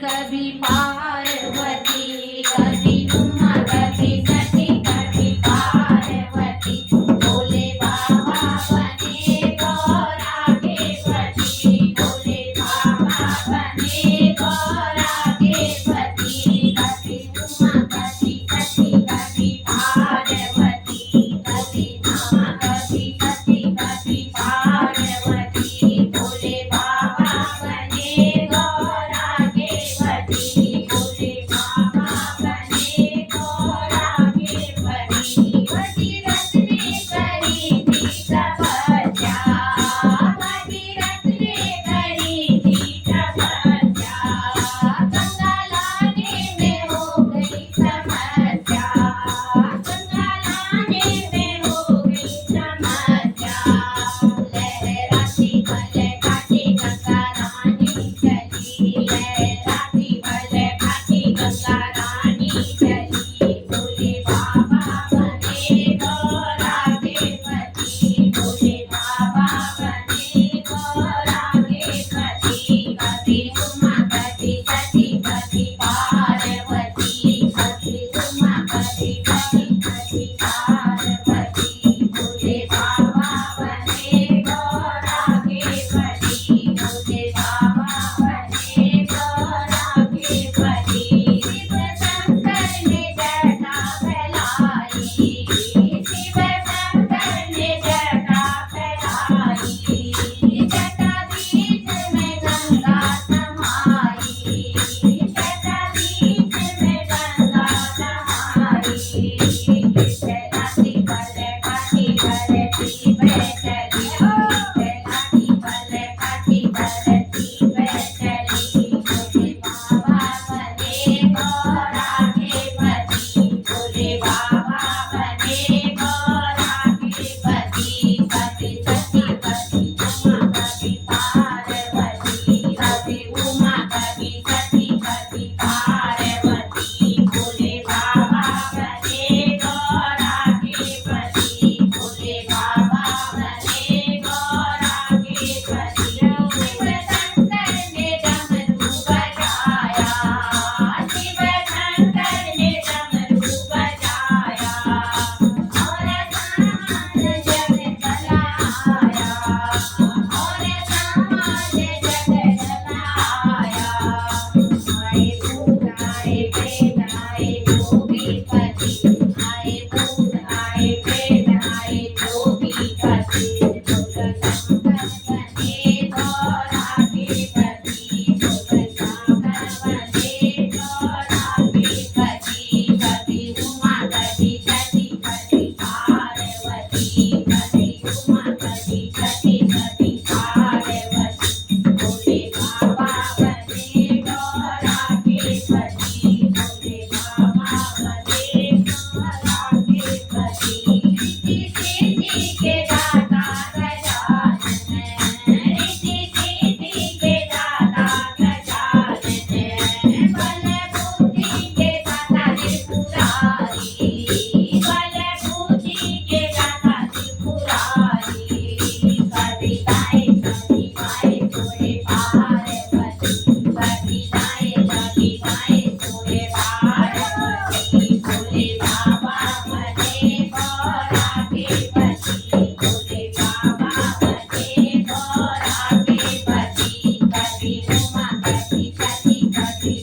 कभी पार्वती, कभी उमा, कभी सती, कभी पार्वती। भोले बाबा बने गौरा के पति, भोले बाबा बने गौरा के पति। कभी उमा, कभी सती, कभी पार्वती, कभी उमा, कभी सती, कभी पार्वती। भोले बाबा बने गौरा के पति, भोले बाबा बने गौरा के पति। भगीरथ ने करी थी तपस्या, भगीरथ ने करी थी तपस्या। गंगा लाने में हो गई समस्या, गंगा लाने में हो गई समस्या। लहराती भलकाती गंगा रानी चली, लहराती भलकाती गंगा रानी चली। भोले बाबा बने गौरा के पति, भोले बाबा बने गौरा के पति। कभी उमा, कभी सती, कभी पार्वती, कभी उमा, कभी सती, कभी पार्वती। भोले बाबा बने गौरा के पति, भोले बाबा बने गौरा के पति। शिव शंकर ने जटा फैलाई, शिव शंकर ने जटा फैलाई। जटा बीच में गंगा समाई, जटा बीच में गंगा समाई। लहराती भलकाती धरती पे चली, लहराती भलकाती धरती पे चली। भोले बाबा बने गौरा के पति, भोले बाबा बने गौरा के पति। कभी सती, कभी उमा, कभी पार्वती, कभी उमा, कभी सती, कभी पार्वती। भोले बाबा बने गौरा के पति, भोले बाबा बने गौरा के पति। शिव शंकर ने डमरू बजाया, शिव शंकर ने डमरू बजाया। और समाज जग जलाया, और समाज जग जलाया। आए भूत आए प्रेत आए जोगी पति, आए भूत आए प्रेत आए जोगी पति। भोले शंकर बने गौरा के पति, भोले शंकर बने गौरा के पति। कभी उमा, कभी सती, कभी पार्वती, कभी उमा, कभी सती, कभी पार्वती। भोले बाबा बने गौरा के पति, भोले बाबा बने गौरा के पति। ऋषि सिद्धि के दाता गजानन, ऋषि सिद्धि के दाता गजानन। बल बुद्धि के दाता त्रिपुरारी, बल बुद्धि के दाता त्रिपुरारी। कभी गाए कभी गाए सोए पार्वती, कभी गाए कभी गाए सोए पार्वती। भोले बाबा बने गौरा के पति, भोले बाबा बने गौरा के पति। कभी उमा, कभी सती, कभी